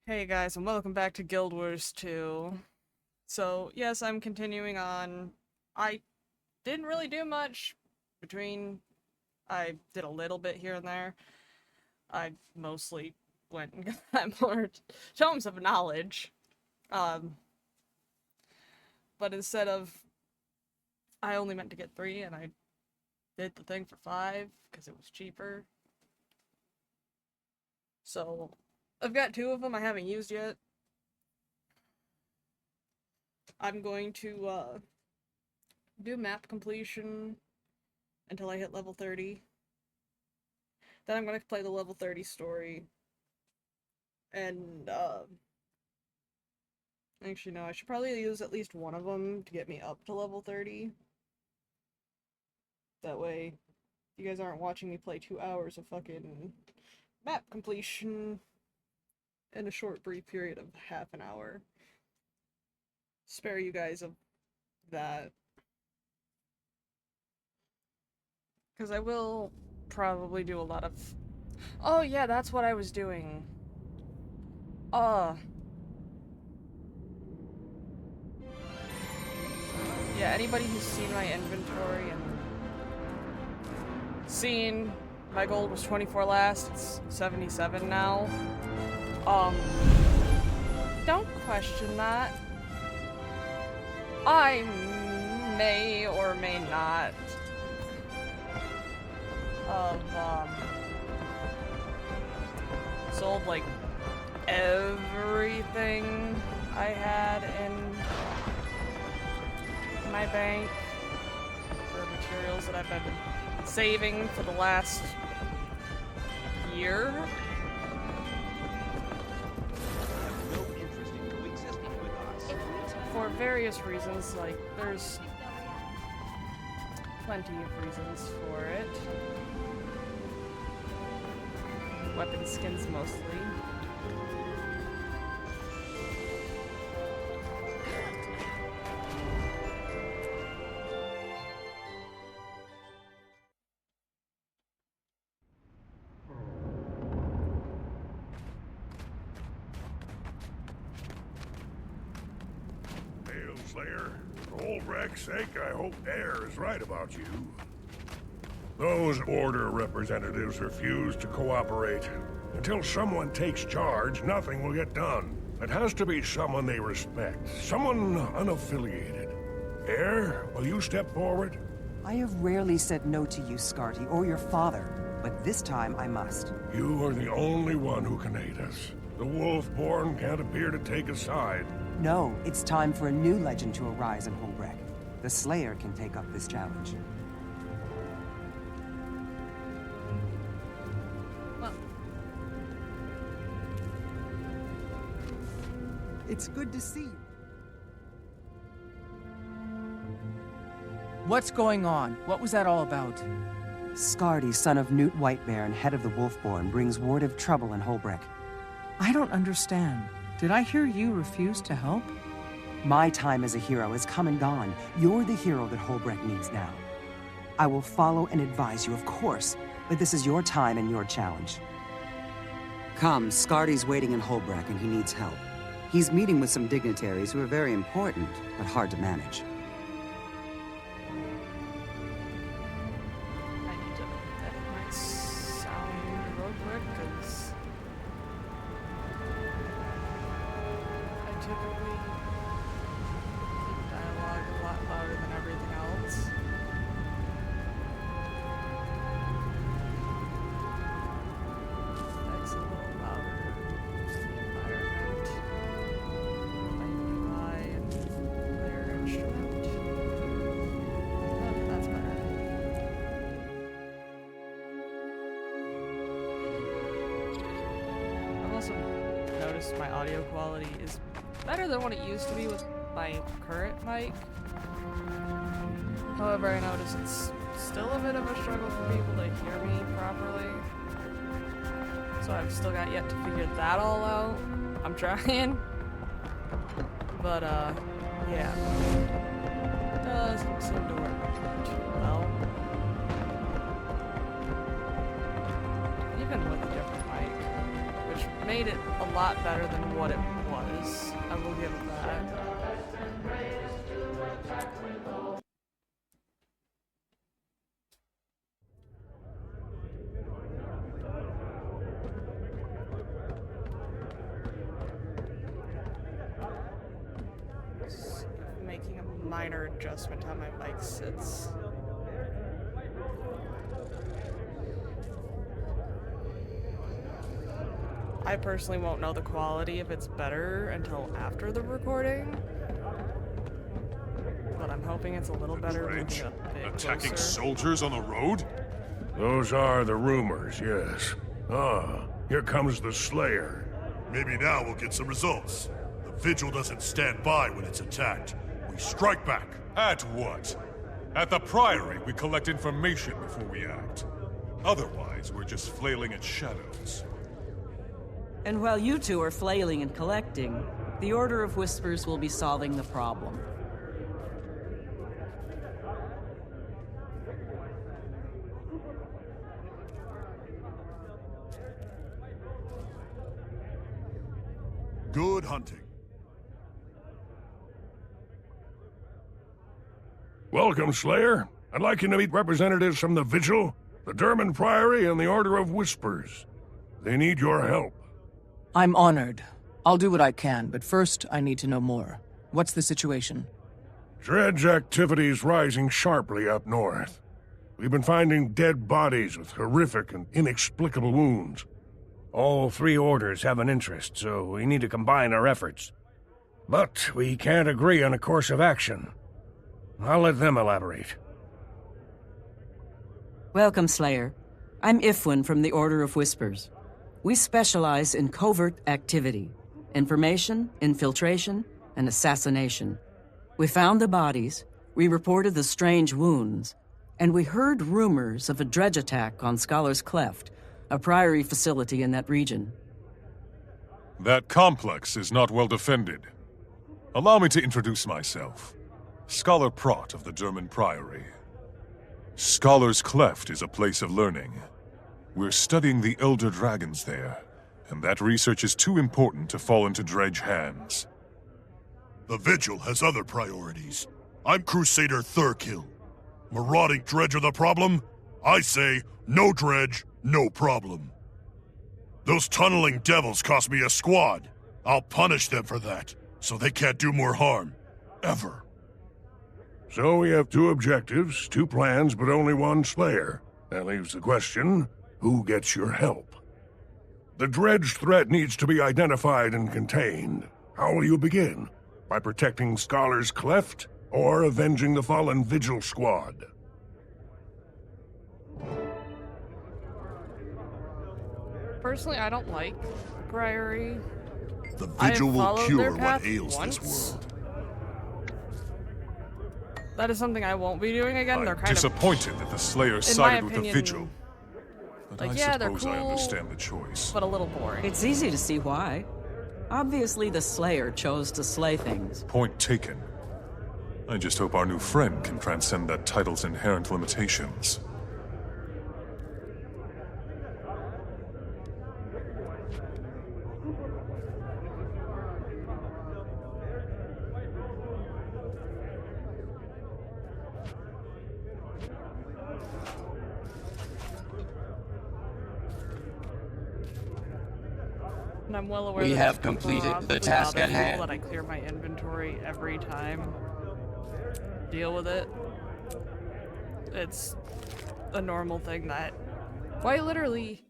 Hey guys, and welcome back to Guild Wars 2. So, yes, I'm continuing on. I didn't really do much between. I did a little bit here and there. I mostly went and got more tomes of knowledge. Um, but instead of. I only meant to get 3, and I did the thing for 5 because it was cheaper. So, I've got 2 of them I haven't used yet. I'm going to, do map completion until I hit level 30. Then I'm gonna play the level 30 story. And, actually, no, I should probably use at least one of them to get me up to level 30. That way, you guys aren't watching me play 2 hours of fucking map completion in a short, brief period of half an hour. Spare you guys of that. Because I will probably do a lot of. Oh, yeah, that's what I was doing. Yeah, anybody who's seen my inventory and seen my gold was 24 last, it's 77 now. Don't question that. I may or may not have, sold, like, everything I had in my bank for materials that I've been saving for the last year. For various reasons, like, there's plenty of reasons for it. Weapon skins mostly. Hail, Slayer. For Holbrecht's sake, I hope Air is right about you. Those Order representatives refuse to cooperate. Until someone takes charge, nothing will get done. It has to be someone they respect, someone unaffiliated. Air, will you step forward? I have rarely said no to you, Scarty, or your father, but this time I must. You are the only one who can aid us. The Wolfborn can't appear to take a side. No, it's time for a new legend to arise in Holbrecht. The Slayer can take up this challenge. Well, It's good to see you. What's going on? What was that all about? Scarty, son of Newt Whitebear and head of the Wolfborn, brings word of trouble in Holbrecht. I don't understand. Did I hear you refuse to help? My time as a hero has come and gone. You're the hero that Holbrecht needs now. I will follow and advise you, of course, but this is your time and your challenge. Come, Scarty's waiting in Holbrecht and he needs help. He's meeting with some dignitaries who are very important, but hard to manage. I need to edit my sound real quick, because I typically keep dialogue a lot louder than everything else. That's a little louder. The environment, my UI, and player instrument. Oh, that's better. I've also noticed my audio quality is better than what it used to be with my current mic. However, I notice it's still a bit of a struggle for people to hear me properly. So I've still got yet to figure that all out. I'm trying. But, yeah. Doesn't seem to work too well. Even with a different mic, which made it a lot better than what it was. I will give it that. Making a minor adjustment to how my mic sits. I personally won't know the quality if it's better until after the recording. But I'm hoping it's a little better. Dredge? A bit Attacking closer. soldiers on the road? Those are the rumors, yes. Ah, here comes the Slayer. Maybe now we'll get some results. The Vigil doesn't stand by when it's attacked. We strike back. At what? At the Priory, we collect information before we act. Otherwise, we're just flailing at shadows. And while you two are flailing and collecting, the Order of Whispers will be solving the problem. Good hunting. Welcome, Slayer. I'd like you to meet representatives from the Vigil, the Durman Priory, and the Order of Whispers. They need your help. I'm honored. I'll do what I can, but first I need to know more. What's the situation? Dredge activity's rising sharply up north. We've been finding dead bodies with horrific and inexplicable wounds. All three orders have an interest, so we need to combine our efforts. But we can't agree on a course of action. I'll let them elaborate. Welcome, Slayer. I'm Ifwin from the Order of Whispers. We specialize in covert activity, information, infiltration, and assassination. We found the bodies, we reported the strange wounds, and we heard rumors of a dredge attack on Scholar's Cleft, a priory facility in that region. That complex is not well defended. Allow me to introduce myself. Scholar Prot of the Durman Priory. Scholar's Cleft is a place of learning. We're studying the Elder Dragons there, and that research is too important to fall into Dredge hands. The Vigil has other priorities. I'm Crusader Thurkill. Marauding Dredge are the problem? I say, no Dredge, no problem. Those tunneling devils cost me a squad. I'll punish them for that, so they can't do more harm. Ever. So we have two objectives, two plans, but only one Slayer. That leaves the question, who gets your help? The Dredge threat needs to be identified and contained. How will you begin? By protecting Scholar's Cleft, or avenging the fallen Vigil squad? Personally, I don't like Priory. The I Vigil will followed their cure what path ails once. this world. That is something I won't be doing again. They're I'm kind of disappointed that the Slayer my sided with the opinion, Vigil. But like, I yeah, they're suppose I cool, understand the choice. but a little boring. It's easy to see why. Obviously, the Slayer chose to slay things. Point taken. I just hope our new friend can transcend that title's inherent limitations. And I'm well aware We that have it's people completed off the with task other at people hand. That I clear my inventory every time. Deal with it. It's a normal thing that quite literally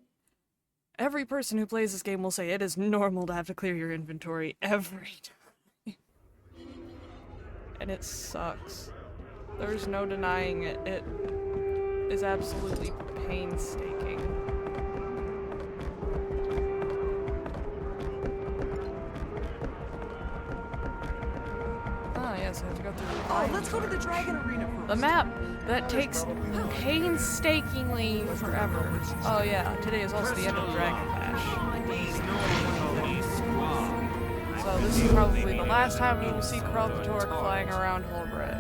every person who plays this game will say it is normal to have to clear your inventory every time. And it sucks. There's no denying it. It is absolutely painstaking. Ah, yes, I have to go through the Oh, let's go to the Dragon Arena first. the map that takes painstakingly forever. Oh yeah, today is also the end of Dragon Bash. So this is probably the last time we will see Kralkatork flying around Holbrook.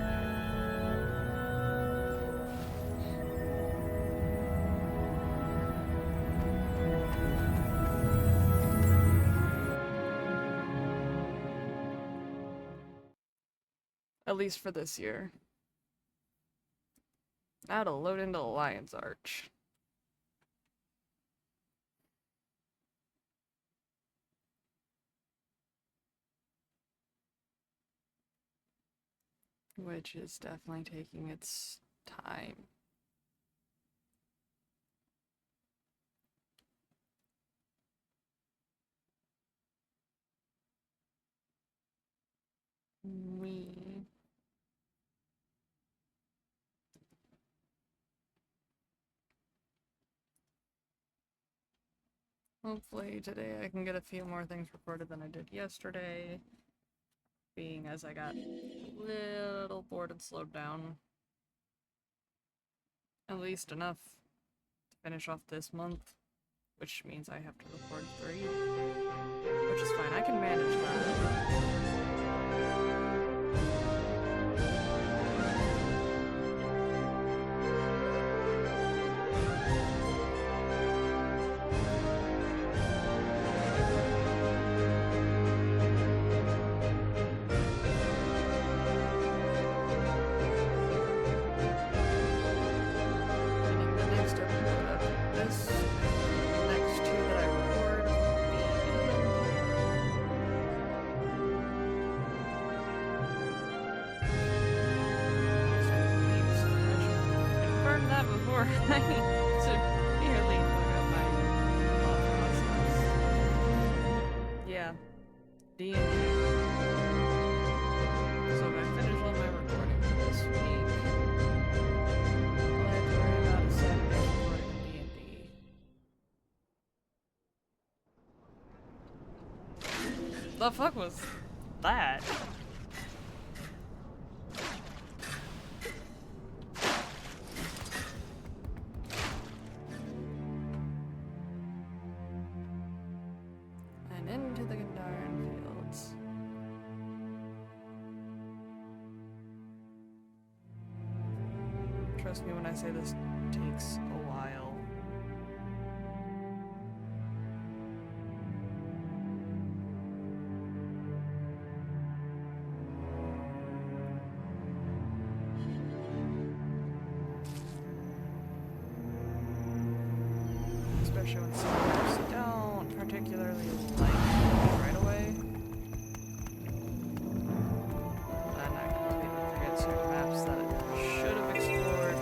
At least for this year. Now to load into the Lion's Arch. Which is definitely taking its time. We hopefully today I can get a few more things recorded than I did yesterday, being as I got a little bored and slowed down. At least enough to finish off this month, which means I have to record 3, which is fine, I can manage that. Yeah, D&D. So if I finish all my recording for this week, I'll have to worry about a Saturday recording D&D. The fuck was that? And into the Gandaran fields. Trust me when I say this takes a while. Especially when some don't particularly like right away. And I completely forget certain maps that I should have explored.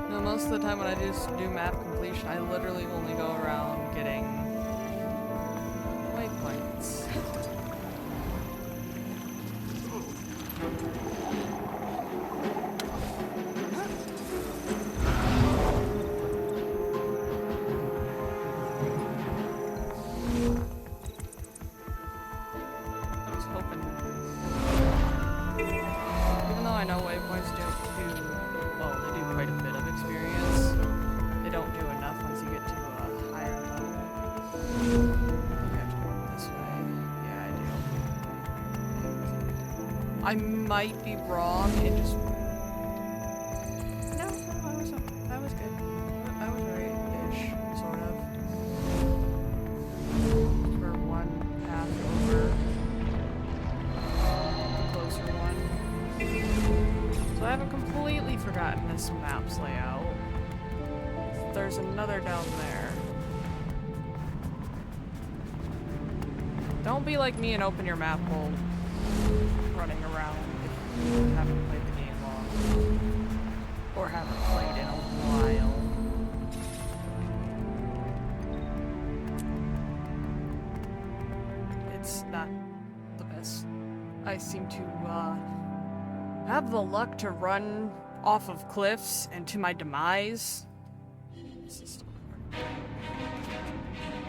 No, most of the time when I just do map completion, I literally only go around getting waypoints. I was hoping. Even though I know waypoints well, they do quite a bit of experience, they don't do enough once you get to a higher level. You have to go this way. Yeah, I do. I might be wrong, it just... No, I was good. I was right-ish, sort of. For one path over the closer one. So I haven't completely forgotten this map's layout. There's another down there. Don't be like me and open your map while running around if you haven't played the game long. Or haven't played in a while. It's not the best. I seem to have the luck to run off of cliffs and to my demise.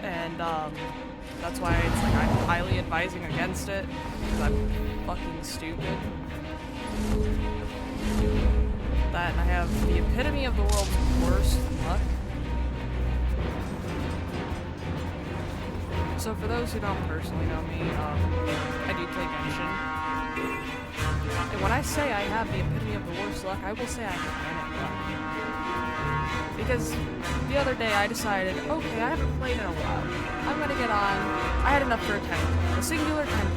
And that's why it's like I'm highly advising against it, because I'm fucking stupid. That and I have the epitome of the world's worst luck. So for those who don't personally know me, I do play Genshin. And when I say I have the epitome of the worst luck, I will say I have Bennett luck. Because the other day I decided, okay, I haven't played in a while. I'm gonna get on. I had enough for a singular temple.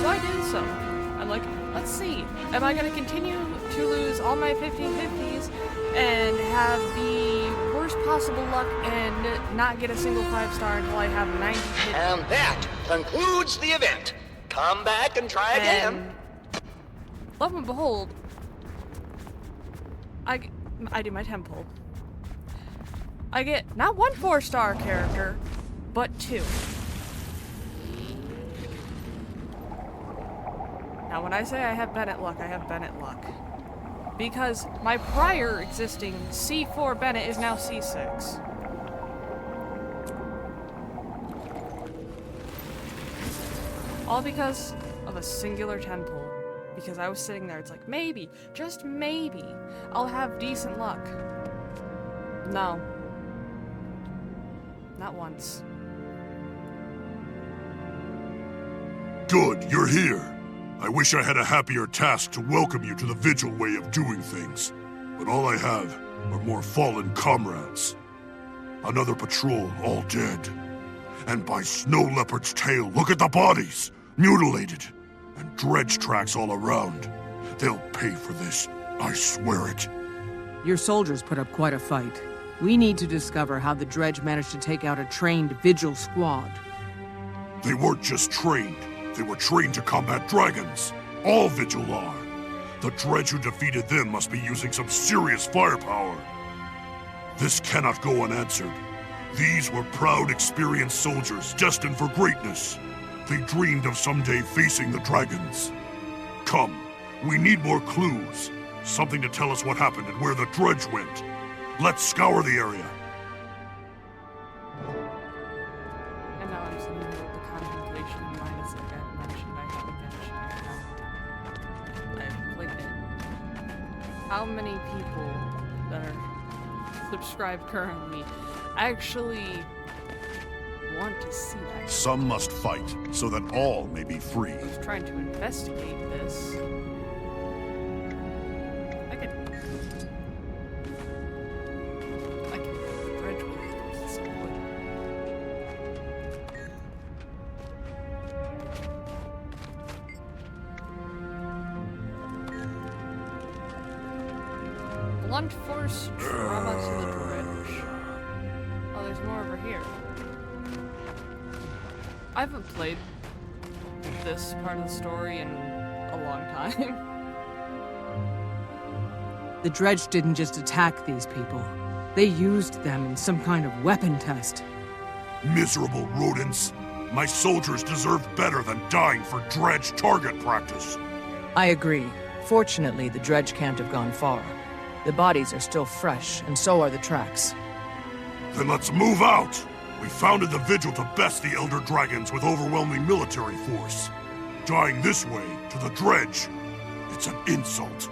So I did so. I'm like, let's see. Am I gonna continue to lose all my 50/50s and have the worst possible luck and not get a single 5-star until I have 90 hits? And that concludes the event. Come back and try again. Lo and behold, I do my temple. I get not 1 4-star character, but 2. Now when I say I have Bennett luck, I have Bennett luck. Because my prior existing C4 Bennett is now C6. All because of a singular temple. Because I was sitting there, it's like, maybe, just maybe, I'll have decent luck. No. Not once. Good, you're here. I wish I had a happier task to welcome you to the Vigil way of doing things. But all I have are more fallen comrades. Another patrol, all dead. And by Snow Leopard's tail, look at the bodies! Mutilated. And dredge tracks all around. They'll pay for this, I swear it. Your soldiers put up quite a fight. We need to discover how the Dredge managed to take out a trained Vigil squad. They weren't just trained. They were trained to combat dragons. All Vigil are. The Dredge who defeated them must be using some serious firepower. This cannot go unanswered. These were proud, experienced soldiers destined for greatness. They dreamed of someday facing the dragons. Come, we need more clues. Something to tell us what happened and where the Dredge went. Let's scour the area. And now I'm sitting here with the contemplation in mind. It's like I've mentioned, I haven't mentioned, I've played it. How many people that are subscribed currently actually want to see that? Some must fight, so that all may be free. I was trying to investigate this. I could dredge with some wood. Blunt force trauma to the dredge. Oh, there's more over here. I haven't played this part of the story in a long time. The Dredge didn't just attack these people. They used them in some kind of weapon test. Miserable rodents. My soldiers deserve better than dying for Dredge target practice. I agree. Fortunately, the Dredge can't have gone far. The bodies are still fresh, and so are the tracks. Then let's move out! We founded the Vigil to best the Elder Dragons with overwhelming military force. Dying this way, to the Dredge, it's an insult.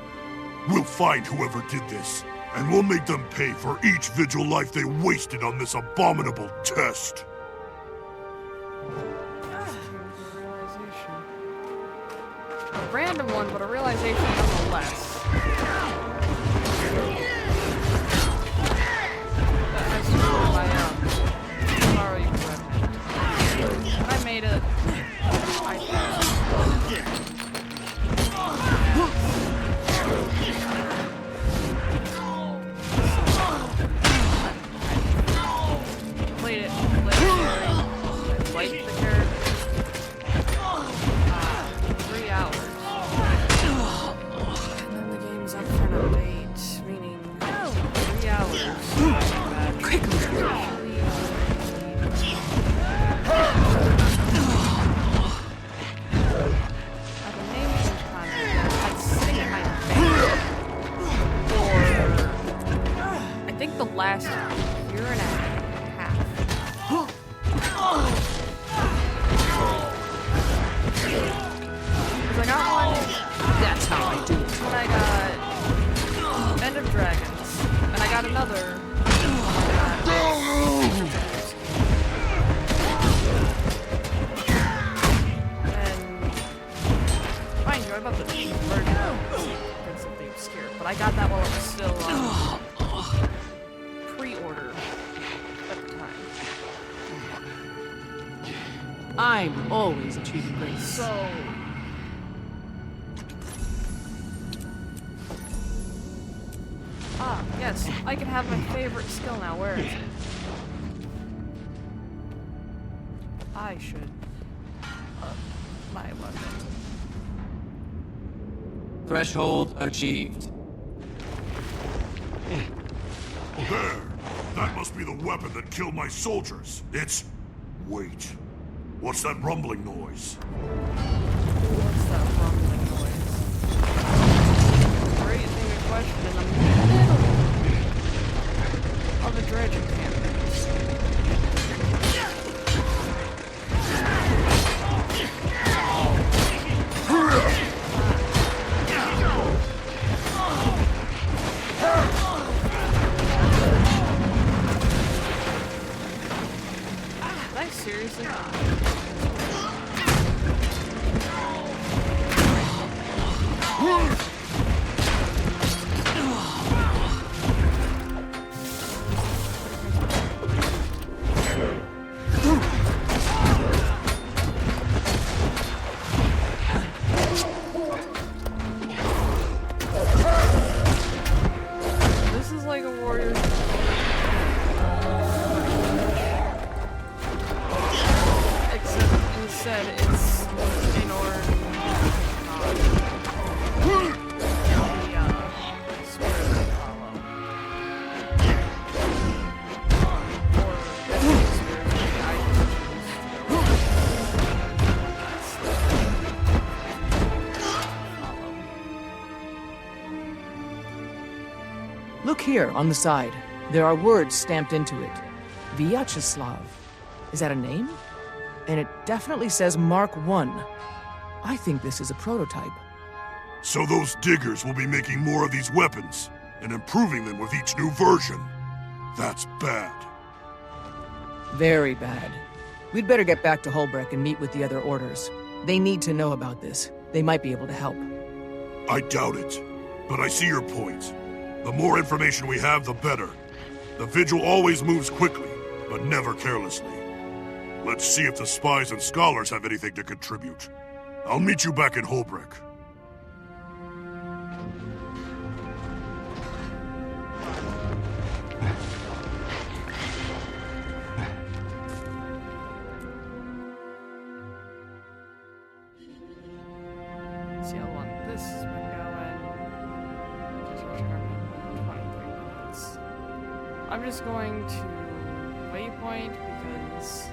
We'll find whoever did this, and we'll make them pay for each Vigil life they wasted on this abominable test. A random one, but a realization nonetheless. That has to do with my sorry equipment. I made it. Played it. I liked the character. 3 hours. And then the game's up for an update, meaning 3 hours. Quickly. I've been named some time. I'd sitting in my bed for I think the last year and a half. Because I got one. That's how I do it. When I got End of Dragons, and I got another. And mind you, I've Prince of the Obscure, but I got that while it was still pre-order at the time. I'm always achieving greatness. So... Ah, yes, I can have my favorite skill now. Where is it? I should up my weapon. Threshold achieved. There! That must be the weapon that killed my soldiers. It's... Wait. What's that rumbling noise? What's that rumbling noise? Raising a question in the middle of a dredging campaign. Seriously? This is like a warrior. Said it's in order the spirit of Apollo. Or the spirit of the Look here, on the side. There are words stamped into it. Vyacheslav. Is that a name? And it definitely says Mark 1. I think this is a prototype. So those diggers will be making more of these weapons, and improving them with each new version. That's bad. Very bad. We'd better get back to Holbrook and meet with the other orders. They need to know about this. They might be able to help. I doubt it, but I see your point. The more information we have, the better. The Vigil always moves quickly, but never carelessly. Let's see if the spies and scholars have anything to contribute. I'll meet you back in Holbrook. See how long this has been going. Just return in 23 minutes. I'm just going to waypoint because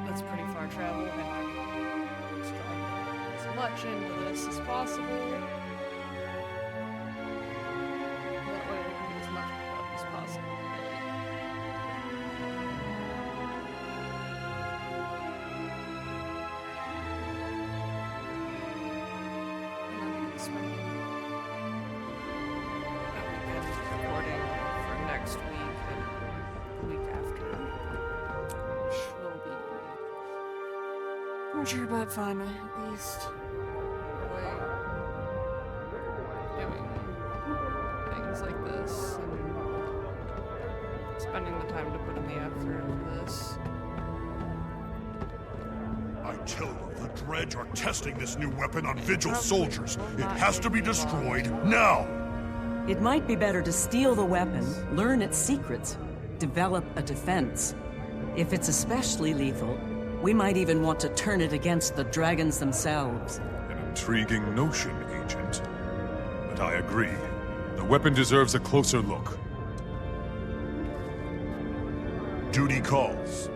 that's pretty far travel, and I want to try as much into this as possible. That way we can get as much of it as possible. And then we can spend that weekend recording for next week and the week after. Which will be torture but fun, at least. Way doing things like this and spending the time to put in the effort for this. I tell you, the Dredge are testing this new weapon on Vigil soldiers. It has to be destroyed now! It might be better to steal the weapon, learn its secrets, develop a defense. If it's especially lethal, we might even want to turn it against the dragons themselves. An intriguing notion, Agent. But I agree. The weapon deserves a closer look. Duty calls.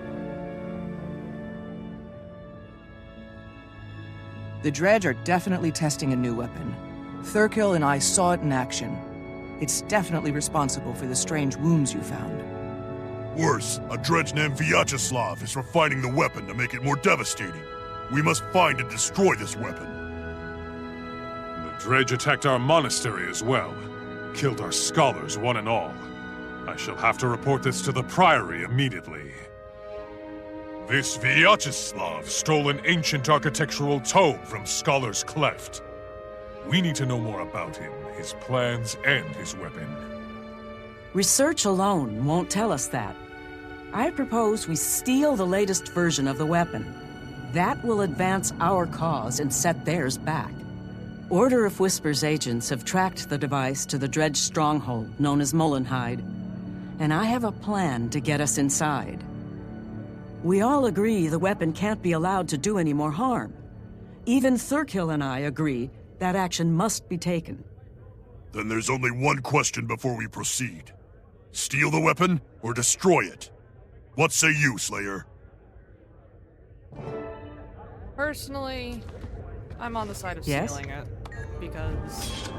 The Dredge are definitely testing a new weapon. Thurkill and I saw it in action. It's definitely responsible for the strange wounds you found. Worse, a Dredge named Vyacheslav is refining the weapon to make it more devastating. We must find and destroy this weapon. The Dredge attacked our monastery as well. Killed our scholars, one and all. I shall have to report this to the Priory immediately. This Vyacheslav stole an ancient architectural tome from Scholar's Cleft. We need to know more about him, his plans, and his weapon. Research alone won't tell us that. I propose we steal the latest version of the weapon. That will advance our cause and set theirs back. Order of Whispers agents have tracked the device to the Dredge stronghold known as Mullenhide, and I have a plan to get us inside. We all agree the weapon can't be allowed to do any more harm. Even Thurkill and I agree that action must be taken. Then there's only one question before we proceed. Steal the weapon or destroy it? What say you, Slayer? Personally, I'm on the side of Yes? stealing it. Because...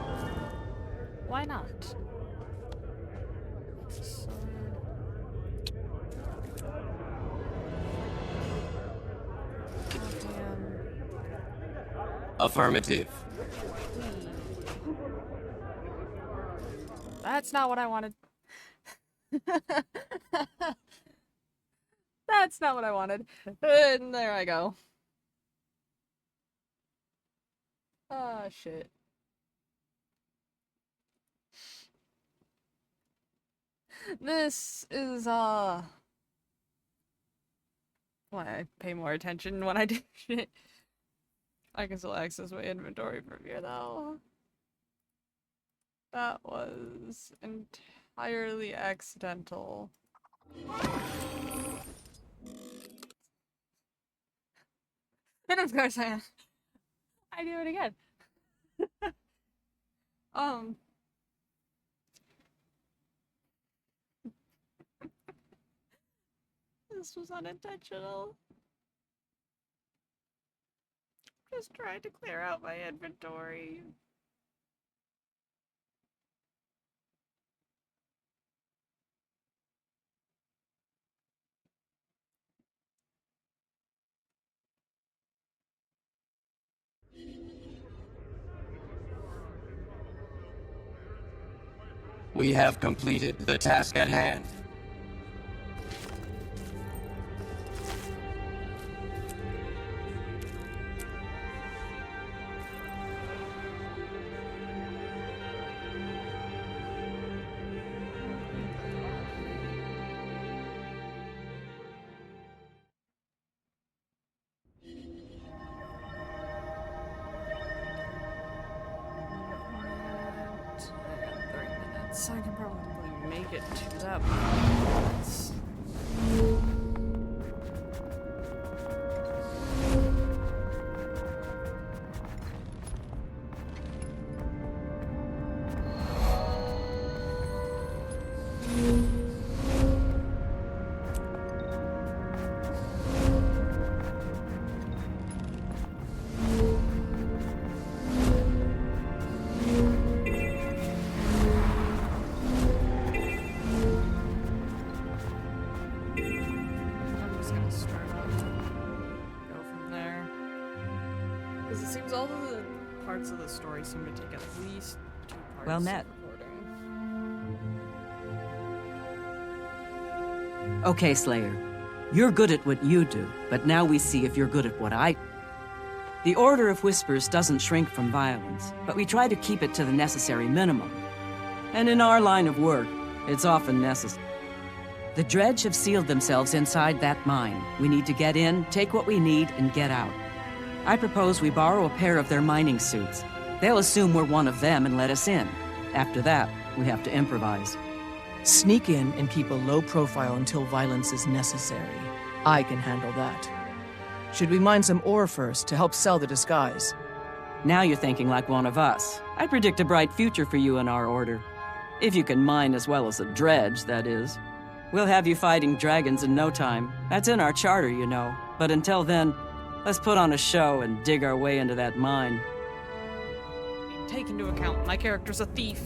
why not? Affirmative. That's not what I wanted. That's not what I wanted. And there I go. Ah, shit. This is, why I pay more attention when I do shit. I can still access my inventory from here, though. That was entirely accidental. And of course I do it again. This was unintentional. Just trying to clear out my inventory. We have completed the task at hand. I can probably make it to that point. All of the parts of the story seem to take at least 2 parts. Well met. Of recording. Okay, Slayer. You're good at what you do, but now we see if you're good at what I do. The Order of Whispers doesn't shrink from violence, but we try to keep it to the necessary minimum. And in our line of work, it's often necessary. The Dredge have sealed themselves inside that mine. We need to get in, take what we need, and get out. I propose we borrow a pair of their mining suits. They'll assume we're one of them and let us in. After that, we have to improvise. Sneak in and keep a low profile until violence is necessary. I can handle that. Should we mine some ore first to help sell the disguise? Now you're thinking like one of us. I predict a bright future for you in our order. If you can mine as well as the Dredge, that is. We'll have you fighting dragons in no time. That's in our charter, you know. But until then, let's put on a show and dig our way into that mine. Take into account my character's a thief.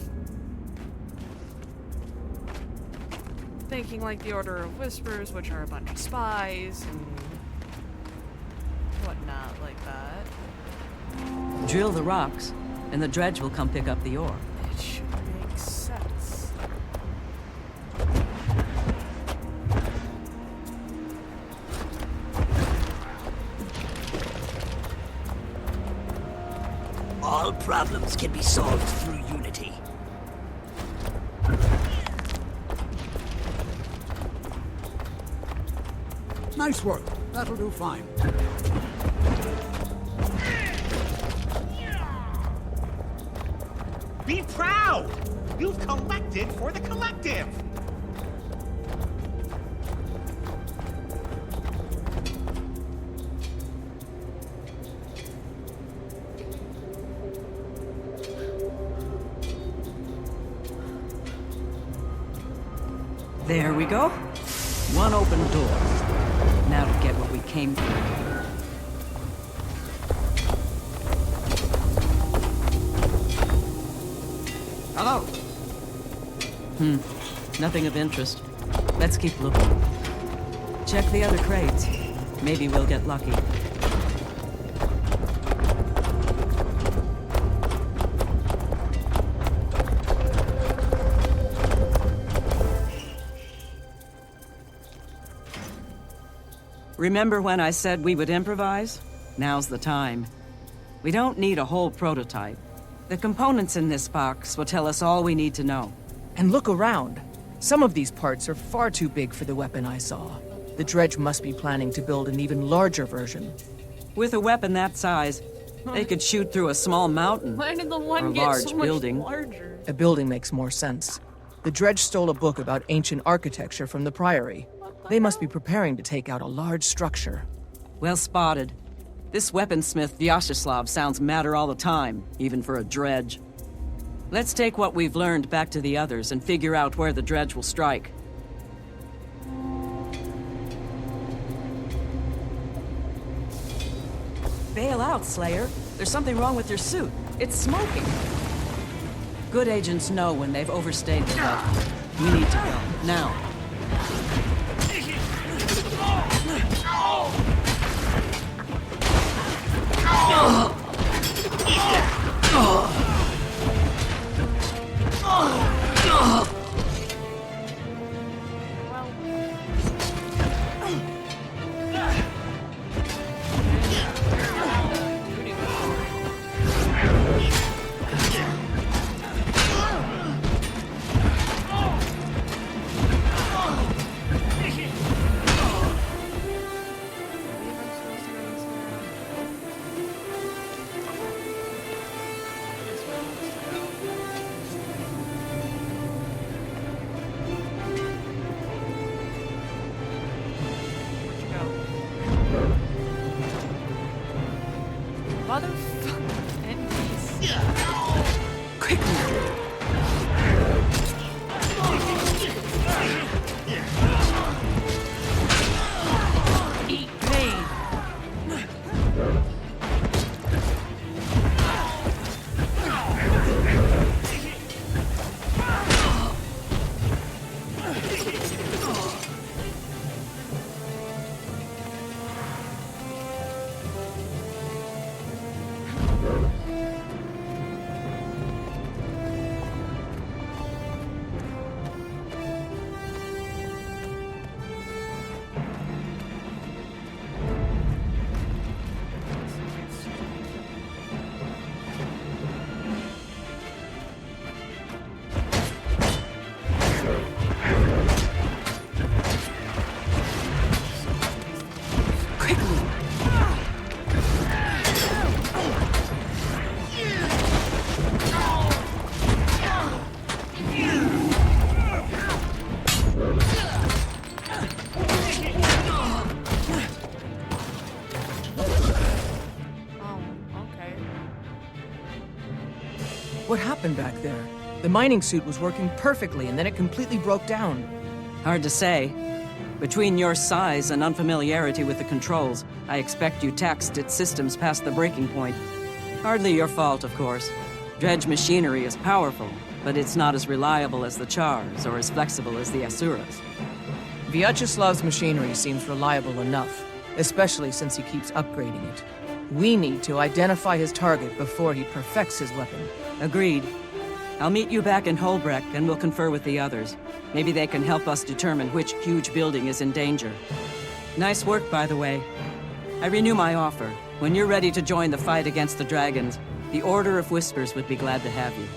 Thinking like the Order of Whispers, which are a bunch of spies and whatnot like that. Drill the rocks, and the Dredge will come pick up the ore. It should make sense. All All problems can be solved through unity. Nice work. That'll do fine. Be proud! You've collected for the collective! There we go. One open door. Now to get what we came for. Hello. Nothing of interest. Let's keep looking. Check the other crates. Maybe we'll get lucky. Remember when I said we would improvise? Now's the time. We don't need a whole prototype. The components in this box will tell us all we need to know. And look around. Some of these parts are far too big for the weapon I saw. The Dredge must be planning to build an even larger version. With a weapon that size, they could shoot through a small mountain. Why did the Or one a get large so much building. larger? A building makes more sense. The Dredge stole a book about ancient architecture from the Priory. They must be preparing to take out a large structure. Well spotted. This weaponsmith Vyacheslav sounds madder all the time, even for a Dredge. Let's take what we've learned back to the others and figure out where the Dredge will strike. Bail out, Slayer. There's something wrong with your suit. It's smoking. Good agents know when they've overstayed their welcome. We need to go. Now. Motherfucker. Enemies. Quickly! Eat pain! What happened back there? The mining suit was working perfectly, and then it completely broke down. Hard to say. Between your size and unfamiliarity with the controls, I expect you taxed its systems past the breaking point. Hardly your fault, of course. Dredge machinery is powerful, but it's not as reliable as the Chars or as flexible as the Asuras. Vyacheslav's machinery seems reliable enough, especially since he keeps upgrading it. We need to identify his target before he perfects his weapon. Agreed. I'll meet you back in Holbrecht and we'll confer with the others. Maybe they can help us determine which huge building is in danger. Nice work, by the way. I renew my offer. When you're ready to join the fight against the dragons, The Order of Whispers would be glad to have you.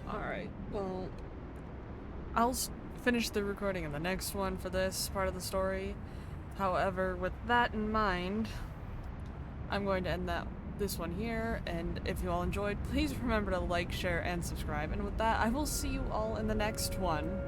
Alright, well, I'll finish the recording of the next one for this part of the story. However, with that in mind, I'm going to end this one here, and if you all enjoyed, please remember to like, share, and subscribe. And with that, I will see you all in the next one.